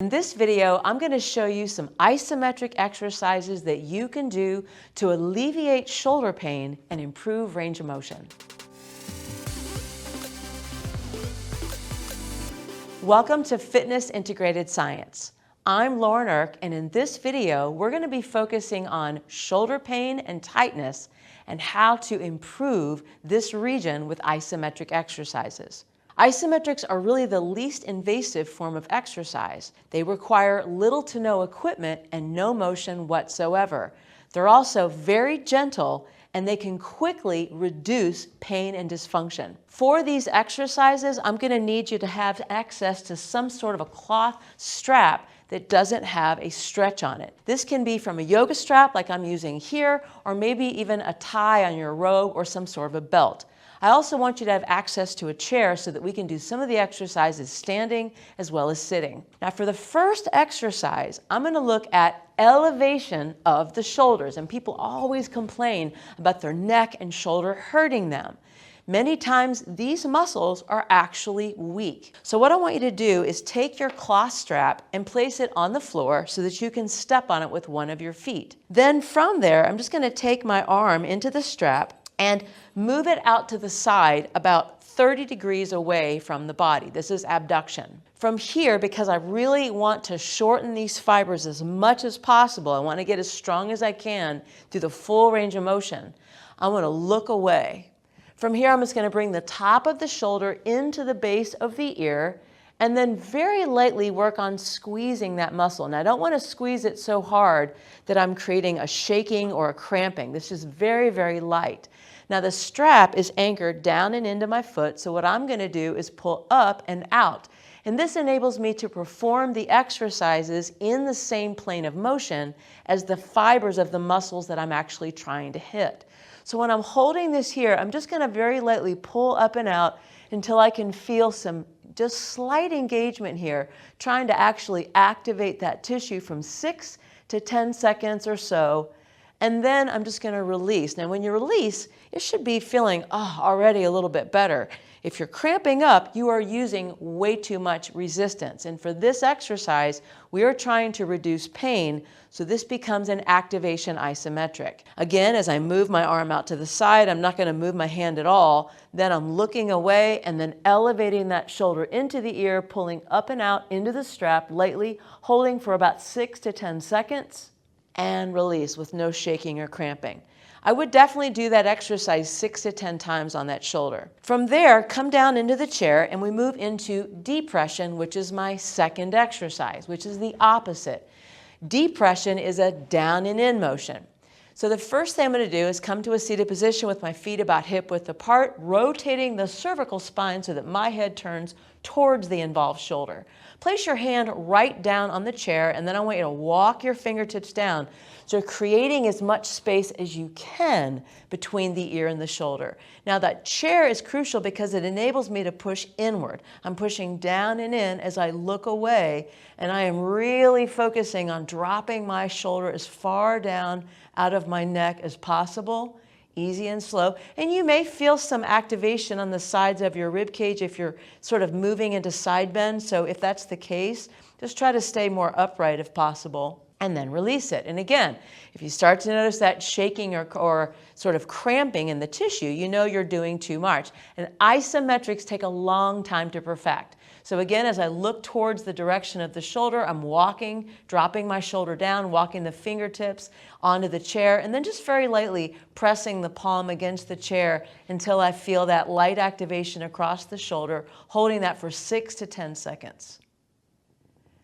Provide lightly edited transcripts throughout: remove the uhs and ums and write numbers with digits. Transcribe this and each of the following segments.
In this video, I'm going to show you some isometric exercises that you can do to alleviate shoulder pain and improve range of motion. Welcome to Fitness Integrated Science. I'm Lauren Irk, and in this video, we're going to be focusing on shoulder pain and tightness and how to improve this region with isometric exercises. Isometrics are really the least invasive form of exercise. They require little to no equipment and no motion whatsoever. They're also very gentle and they can quickly reduce pain and dysfunction. For these exercises, I'm going to need you to have access to some sort of a cloth strap that doesn't have a stretch on it. This can be from a yoga strap like I'm using here, or maybe even a tie on your robe or some sort of a belt. I also want you to have access to a chair so that we can do some of the exercises standing as well as sitting. Now for the first exercise, I'm going to look at elevation of the shoulders, and people always complain about their neck and shoulder hurting them. Many times these muscles are actually weak. So what I want you to do is take your cloth strap and place it on the floor so that you can step on it with one of your feet. Then from there, I'm just going to take my arm into the strap and move it out to the side about 30 degrees away from the body. This is abduction. From here, because I really want to shorten these fibers as much as possible, I want to get as strong as I can through the full range of motion, I'm going to look away. From here, I'm just going to bring the top of the shoulder into the base of the ear and then very lightly work on squeezing that muscle. Now, I don't want to squeeze it so hard that I'm creating a shaking or a cramping. This is very, very light. Now, the strap is anchored down and into my foot, so what I'm going to do is pull up and out. And this enables me to perform the exercises in the same plane of motion as the fibers of the muscles that I'm actually trying to hit. So when I'm holding this here, I'm just going to very lightly pull up and out until I can feel some just slight engagement here, trying to actually activate that tissue from 6 to 10 seconds or so. And then I'm just going to release. Now, when you release, it should be feeling already a little bit better. If you're cramping up, you are using way too much resistance. And for this exercise, we are trying to reduce pain, so this becomes an activation isometric. Again, as I move my arm out to the side, I'm not going to move my hand at all. Then I'm looking away and then elevating that shoulder into the ear, pulling up and out into the strap lightly, holding for about 6 to 10 seconds. And release with no shaking or cramping. I would definitely do that exercise 6 to 10 times on that shoulder. From there, come down into the chair and we move into depression, which is my second exercise, which is the opposite. Depression is a down and in motion. So the first thing I'm going to do is come to a seated position with my feet about hip width apart, rotating the cervical spine so that my head turns towards the involved shoulder. Place your hand right down on the chair, and then I want you to walk your fingertips down. So creating as much space as you can between the ear and the shoulder. Now that chair is crucial because it enables me to push inward. I'm pushing down and in as I look away, and I am really focusing on dropping my shoulder as far down out of my neck as possible. Easy and slow. And you may feel some activation on the sides of your rib cage if you're sort of moving into side bend. So if that's the case, just try to stay more upright if possible, and then release it. And again, if you start to notice that shaking or sort of cramping in the tissue, you know you're doing too much. And isometrics take a long time to perfect. So again, as I look towards the direction of the shoulder, I'm walking, dropping my shoulder down, walking the fingertips onto the chair, and then just very lightly pressing the palm against the chair until I feel that light activation across the shoulder, holding that for 6 to 10 seconds.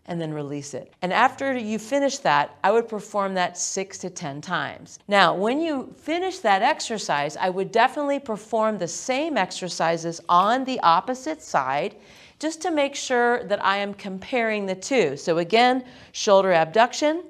And then release it. And after you finish that, I would perform that 6 to 10 times. Now, when you finish that exercise, I would definitely perform the same exercises on the opposite side, just to make sure that I am comparing the two. So again, shoulder abduction,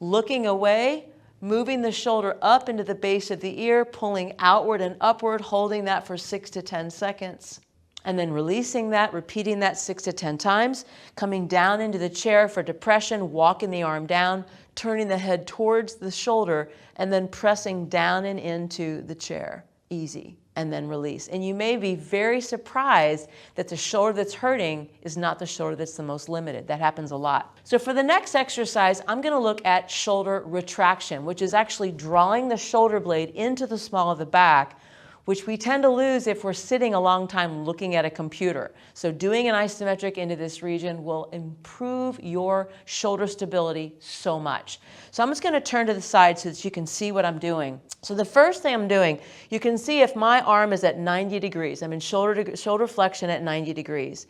looking away, moving the shoulder up into the base of the ear, pulling outward and upward, holding that for 6 to 10 seconds. And then releasing that, repeating that 6 to 10 times, coming down into the chair for depression, walking the arm down, turning the head towards the shoulder, and then pressing down and into the chair. Easy. and then release. And you may be very surprised that the shoulder that's hurting is not the shoulder that's the most limited. That happens a lot. So for the next exercise, I'm going to look at shoulder retraction, which is actually drawing the shoulder blade into the small of the back, which we tend to lose if we're sitting a long time looking at a computer. So doing an isometric into this region will improve your shoulder stability so much. So I'm just going to turn to the side so that you can see what I'm doing. So the first thing I'm doing, you can see if my arm is at 90 degrees. I'm in shoulder flexion at 90 degrees.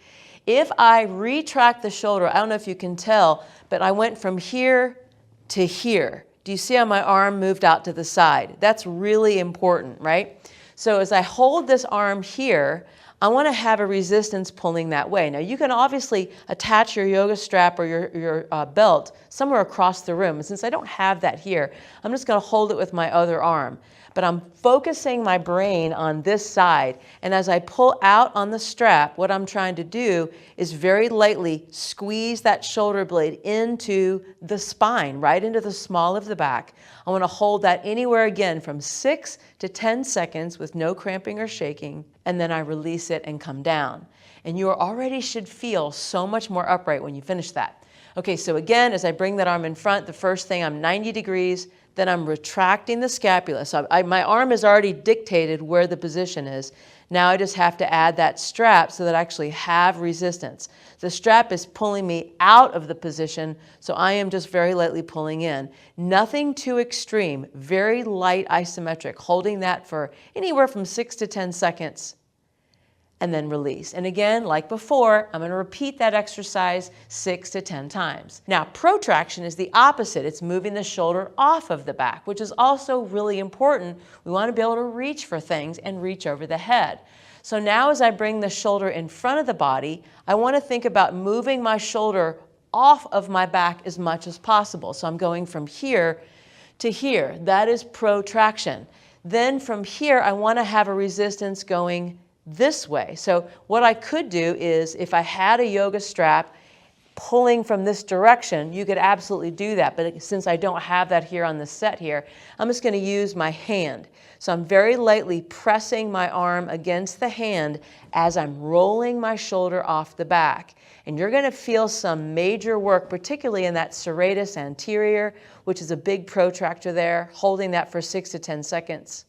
If I retract the shoulder, I don't know if you can tell, but I went from here to here. Do you see how my arm moved out to the side? That's really important, right? So as I hold this arm here, I want to have a resistance pulling that way. Now you can obviously attach your yoga strap or your belt somewhere across the room. And since I don't have that here, I'm just going to hold it with my other arm. But I'm focusing my brain on this side. And as I pull out on the strap, what I'm trying to do is very lightly squeeze that shoulder blade into the spine, right into the small of the back. I want to hold that anywhere again from 6 to 10 seconds with no cramping or shaking. And then I release it and come down. And you already should feel so much more upright when you finish that. Okay, so again, as I bring that arm in front, the first thing, I'm 90 degrees. Then I'm retracting the scapula. So my arm has already dictated where the position is. Now I just have to add that strap so that I actually have resistance. The strap is pulling me out of the position, so I am just very lightly pulling in. Nothing too extreme, very light isometric, holding that for anywhere from 6 to 10 seconds. And then release. And again, like before, I'm going to repeat that exercise 6 to 10 times. Now, protraction is the opposite. It's moving the shoulder off of the back, which is also really important. We want to be able to reach for things and reach over the head. So now as I bring the shoulder in front of the body, I want to think about moving my shoulder off of my back as much as possible. So I'm going from here to here. That is protraction. Then from here, I want to have a resistance going this way. So what I could do is, if I had a yoga strap pulling from this direction, you could absolutely do that. But since I don't have that here on the set here, I'm just going to use my hand. So I'm very lightly pressing my arm against the hand as I'm rolling my shoulder off the back. And you're going to feel some major work, particularly in that serratus anterior, which is a big protractor there, holding that for 6 to 10 seconds.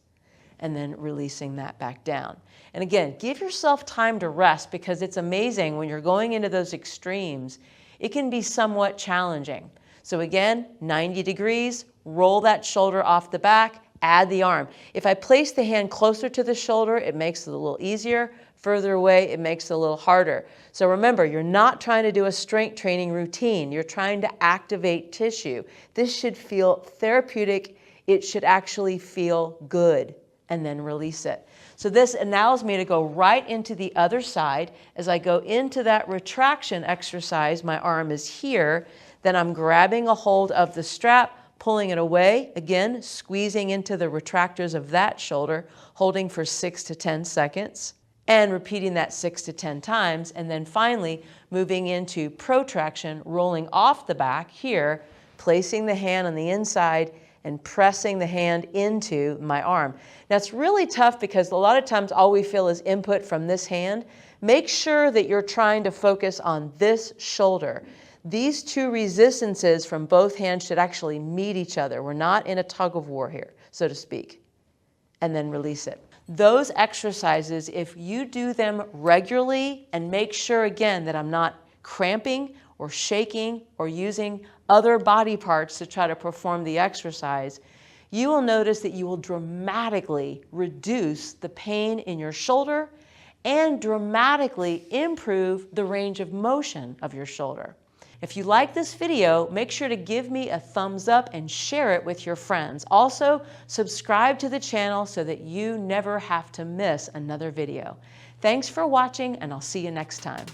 And then releasing that back down. And again, give yourself time to rest, because it's amazing when you're going into those extremes, it can be somewhat challenging. So again, 90 degrees, roll that shoulder off the back, add the arm. If I place the hand closer to the shoulder, it makes it a little easier. Further away, it makes it a little harder. So remember, you're not trying to do a strength training routine. You're trying to activate tissue. This should feel therapeutic. It should actually feel good. And then release it. So this allows me to go right into the other side. As I go into that retraction exercise, my arm is here. Then I'm grabbing a hold of the strap, pulling it away. Again, squeezing into the retractors of that shoulder, holding for 6 to 10 seconds. And repeating that 6 to 10 times. And then finally, moving into protraction, rolling off the back here, placing the hand on the inside, and pressing the hand into my arm. Now it's really tough because a lot of times all we feel is input from this hand. Make sure that you're trying to focus on this shoulder. These two resistances from both hands should actually meet each other. We're not in a tug of war here, so to speak. And then release it. Those exercises, if you do them regularly and make sure again that I'm not cramping or shaking or using other body parts to try to perform the exercise, you will notice that you will dramatically reduce the pain in your shoulder and dramatically improve the range of motion of your shoulder. If you like this video, make sure to give me a thumbs up and share it with your friends. Also, subscribe to the channel so that you never have to miss another video. Thanks for watching, and I'll see you next time.